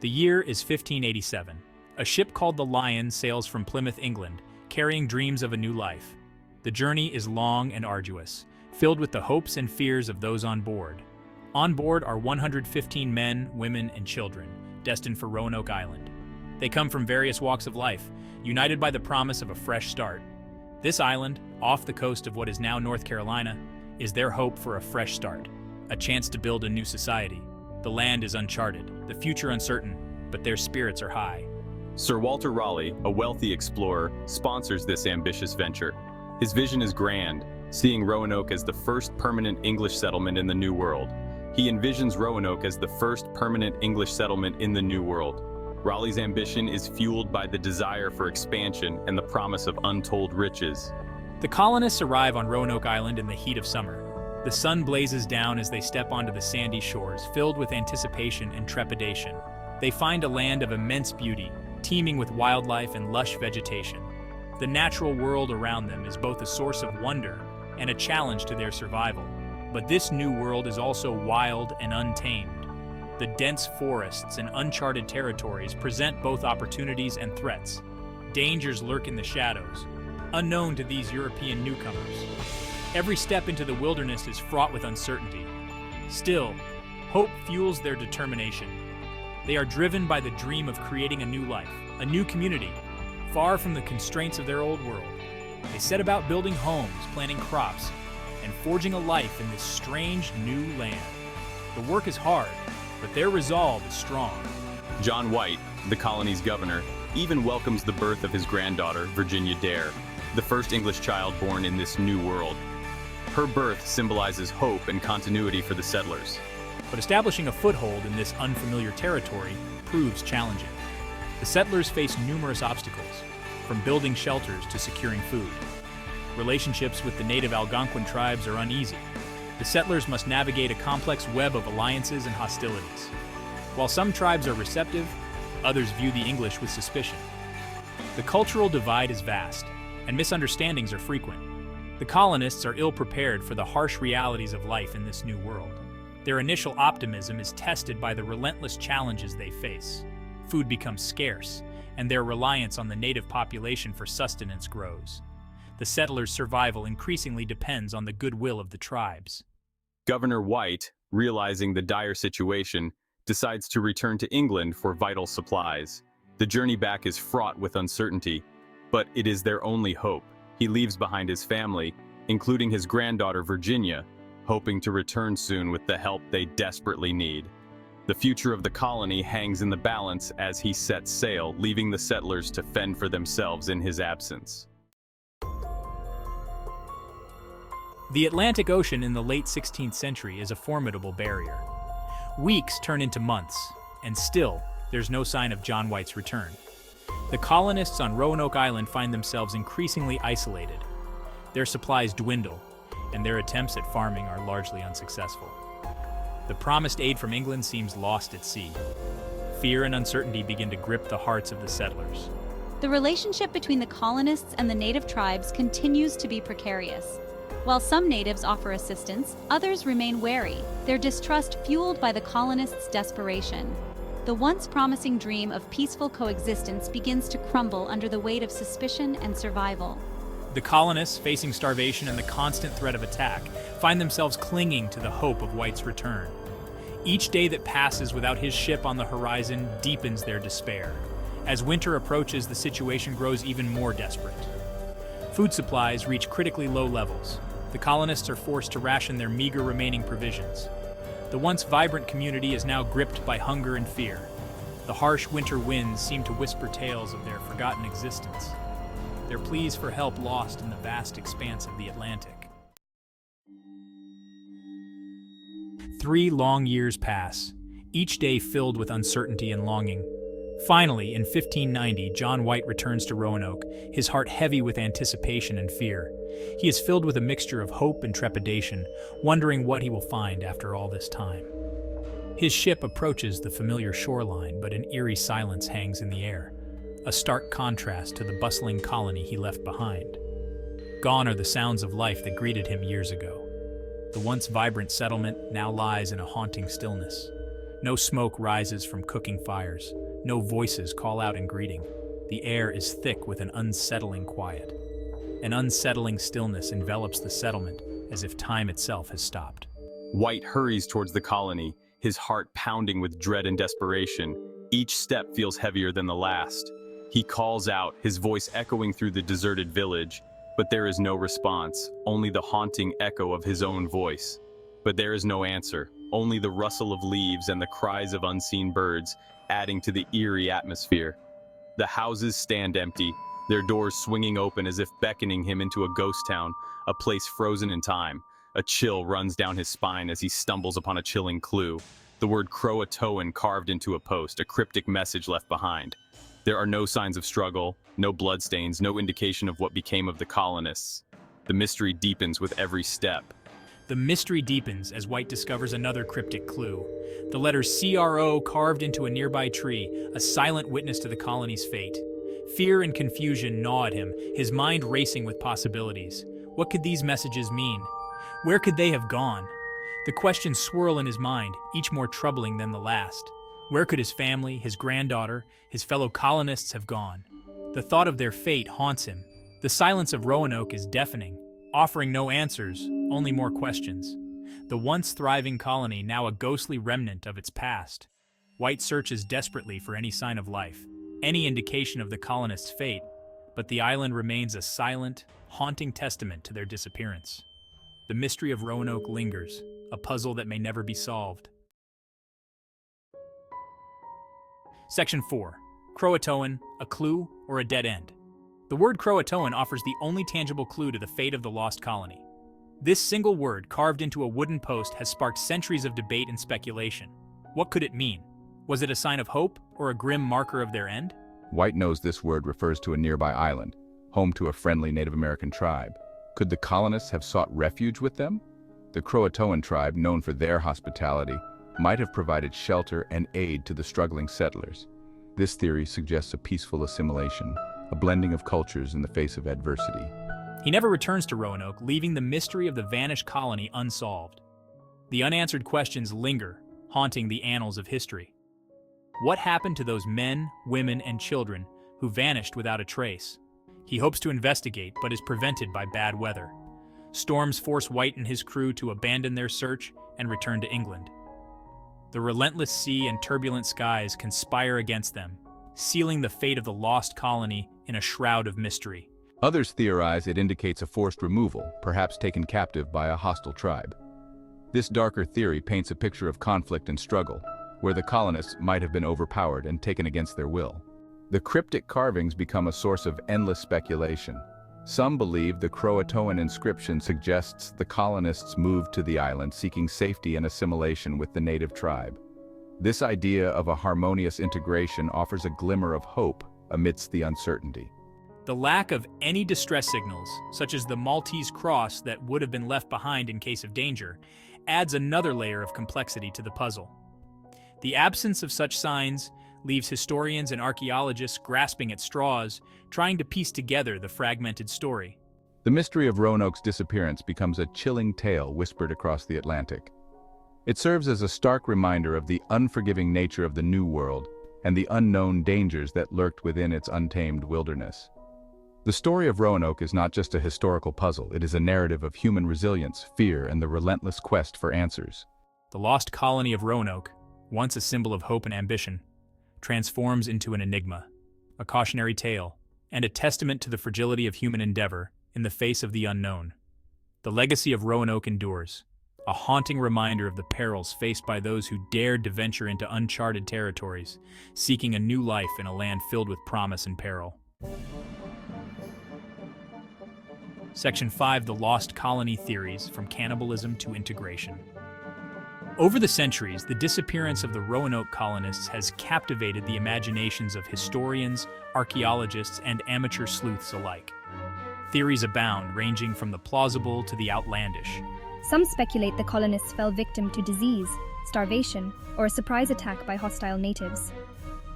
The year is 1587. A ship called the Lion sails from Plymouth, England, carrying dreams of a new life. The journey is long and arduous, filled with the hopes and fears of those on board. On board are 115 men, women, and children, destined for Roanoke Island. They come from various walks of life, united by the promise of a fresh start. This island, off the coast of what is now North Carolina, is their hope for a fresh start, a chance to build a new society. The land is uncharted, the future uncertain, but their spirits are high. Sir Walter Raleigh, a wealthy explorer, sponsors this ambitious venture. His vision is grand, seeing Roanoke as the first permanent English settlement in the New World. He envisions Roanoke as the first permanent English settlement in the New World. Raleigh's ambition is fueled by the desire for expansion and the promise of untold riches. The colonists arrive on Roanoke Island in the heat of summer. The sun blazes down as they step onto the sandy shores, filled with anticipation and trepidation. They find a land of immense beauty, teeming with wildlife and lush vegetation. The natural world around them is both a source of wonder and a challenge to their survival. But this new world is also wild and untamed. The dense forests and uncharted territories present both opportunities and threats. Dangers lurk in the shadows, unknown to these European newcomers. Every step into the wilderness is fraught with uncertainty. Still, hope fuels their determination. They are driven by the dream of creating a new life, a new community, far from the constraints of their old world. They set about building homes, planting crops, and forging a life in this strange new land. The work is hard, but their resolve is strong. John White, the colony's governor, even welcomes the birth of his granddaughter, Virginia Dare, the first English child born in this new world. Her birth symbolizes hope and continuity for the settlers. But establishing a foothold in this unfamiliar territory proves challenging. The settlers face numerous obstacles, from building shelters to securing food. Relationships with the native Algonquin tribes are uneasy. The settlers must navigate a complex web of alliances and hostilities. While some tribes are receptive, others view the English with suspicion. The cultural divide is vast, and misunderstandings are frequent. The colonists are ill-prepared for the harsh realities of life in this new world. Their initial optimism is tested by the relentless challenges they face. Food becomes scarce, and their reliance on the native population for sustenance grows. The settlers' survival increasingly depends on the goodwill of the tribes. Governor White, realizing the dire situation, decides to return to England for vital supplies. The journey back is fraught with uncertainty, but it is their only hope. He leaves behind his family, including his granddaughter Virginia, hoping to return soon with the help they desperately need. The future of the colony hangs in the balance as he sets sail, leaving the settlers to fend for themselves in his absence. The Atlantic Ocean in the late 16th century is a formidable barrier. Weeks turn into months, and still, there's no sign of John White's return. The colonists on Roanoke Island find themselves increasingly isolated. Their supplies dwindle, and their attempts at farming are largely unsuccessful. The promised aid from England seems lost at sea. Fear and uncertainty begin to grip the hearts of the settlers. The relationship between the colonists and the native tribes continues to be precarious. While some natives offer assistance, others remain wary, their distrust fueled by the colonists' desperation. The once promising dream of peaceful coexistence begins to crumble under the weight of suspicion and survival. The colonists, facing starvation and the constant threat of attack, find themselves clinging to the hope of White's return. Each day that passes without his ship on the horizon deepens their despair. As winter approaches, the situation grows even more desperate. Food supplies reach critically low levels. The colonists are forced to ration their meager remaining provisions. The once vibrant community is now gripped by hunger and fear. The harsh winter winds seem to whisper tales of their forgotten existence, their pleas for help lost in the vast expanse of the Atlantic. 3 long years pass, each day filled with uncertainty and longing. Finally, in 1590, John White returns to Roanoke, his heart heavy with anticipation and fear. He is filled with a mixture of hope and trepidation, wondering what he will find after all this time. His ship approaches the familiar shoreline, but an eerie silence hangs in the air, a stark contrast to the bustling colony he left behind. Gone are the sounds of life that greeted him years ago. The once vibrant settlement now lies in a haunting stillness. No smoke rises from cooking fires. No voices call out in greeting. The air is thick with an unsettling quiet. An unsettling stillness envelops the settlement, as if time itself has stopped. White hurries towards the colony, his heart pounding with dread and desperation. Each step feels heavier than the last. He calls out, his voice echoing through the deserted village, but there is no response, only the haunting echo of his own voice. But there is no answer, only the rustle of leaves and the cries of unseen birds, adding to the eerie atmosphere. The houses stand empty, their doors swinging open as if beckoning him into a ghost town, a place frozen in time. A chill runs down his spine as he stumbles upon a chilling clue. The word CROATOAN carved into a post, a cryptic message left behind. There are no signs of struggle, no bloodstains, no indication of what became of the colonists. The mystery deepens with every step. The mystery deepens as White discovers another cryptic clue. The letter CRO carved into a nearby tree, a silent witness to the colony's fate. Fear and confusion gnaw at him, his mind racing with possibilities. What could these messages mean? Where could they have gone? The questions swirl in his mind, each more troubling than the last. Where could his family, his granddaughter, his fellow colonists have gone? The thought of their fate haunts him. The silence of Roanoke is deafening, offering no answers, only more questions. The once thriving colony now a ghostly remnant of its past. White searches desperately for any sign of life, any indication of the colonists' fate, but the island remains a silent, haunting testament to their disappearance. The mystery of Roanoke lingers, a puzzle that may never be solved. Section 4. CROATOAN, a clue or a dead end? The word CROATOAN offers the only tangible clue to the fate of the lost colony. This single word, carved into a wooden post, has sparked centuries of debate and speculation. What could it mean? Was it a sign of hope or a grim marker of their end? White knows this word refers to a nearby island, home to a friendly Native American tribe. Could the colonists have sought refuge with them? The CROATOAN tribe, known for their hospitality, might have provided shelter and aid to the struggling settlers. This theory suggests a peaceful assimilation, a blending of cultures in the face of adversity. He never returns to Roanoke, leaving the mystery of the vanished colony unsolved. The unanswered questions linger, haunting the annals of history. What happened to those men, women, and children who vanished without a trace? He hopes to investigate, but is prevented by bad weather. Storms force White and his crew to abandon their search and return to England. The relentless sea and turbulent skies conspire against them, sealing the fate of the lost colony in a shroud of mystery. Others theorize it indicates a forced removal, perhaps taken captive by a hostile tribe. This darker theory paints a picture of conflict and struggle, where the colonists might have been overpowered and taken against their will. The cryptic carvings become a source of endless speculation. Some believe the CROATOAN inscription suggests the colonists moved to the island seeking safety and assimilation with the native tribe. This idea of a harmonious integration offers a glimmer of hope amidst the uncertainty. The lack of any distress signals, such as the Maltese cross that would have been left behind in case of danger, adds another layer of complexity to the puzzle. The absence of such signs leaves historians and archaeologists grasping at straws, trying to piece together the fragmented story. The mystery of Roanoke's disappearance becomes a chilling tale whispered across the Atlantic. It serves as a stark reminder of the unforgiving nature of the New World and the unknown dangers that lurked within its untamed wilderness. The story of Roanoke is not just a historical puzzle, it is a narrative of human resilience, fear, and the relentless quest for answers. The lost colony of Roanoke, once a symbol of hope and ambition, transforms into an enigma, a cautionary tale, and a testament to the fragility of human endeavor in the face of the unknown. The legacy of Roanoke endures, a haunting reminder of the perils faced by those who dared to venture into uncharted territories, seeking a new life in a land filled with promise and peril. Section 5. The Lost Colony Theories, from Cannibalism to Integration. Over the centuries, the disappearance of the Roanoke colonists has captivated the imaginations of historians, archaeologists, and amateur sleuths alike. Theories abound, ranging from the plausible to the outlandish. Some speculate the colonists fell victim to disease, starvation, or a surprise attack by hostile natives.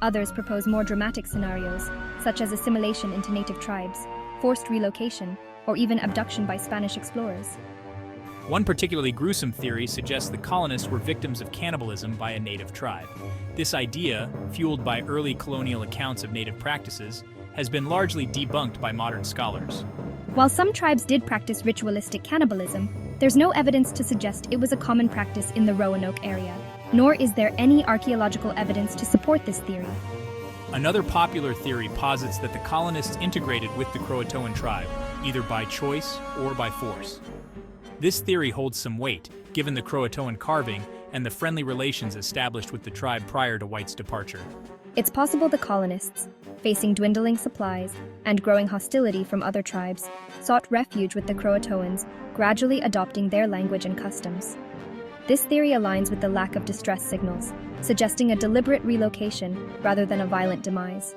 Others propose more dramatic scenarios, such as assimilation into native tribes, forced relocation, or even abduction by Spanish explorers. One particularly gruesome theory suggests the colonists were victims of cannibalism by a native tribe. This idea, fueled by early colonial accounts of native practices, has been largely debunked by modern scholars. While some tribes did practice ritualistic cannibalism, there's no evidence to suggest it was a common practice in the Roanoke area, nor is there any archaeological evidence to support this theory. Another popular theory posits that the colonists integrated with the CROATOAN tribe, either by choice or by force. This theory holds some weight, given the CROATOAN carving and the friendly relations established with the tribe prior to White's departure. It's possible the colonists, facing dwindling supplies and growing hostility from other tribes, sought refuge with the CROATOANs, gradually adopting their language and customs. This theory aligns with the lack of distress signals, suggesting a deliberate relocation rather than a violent demise.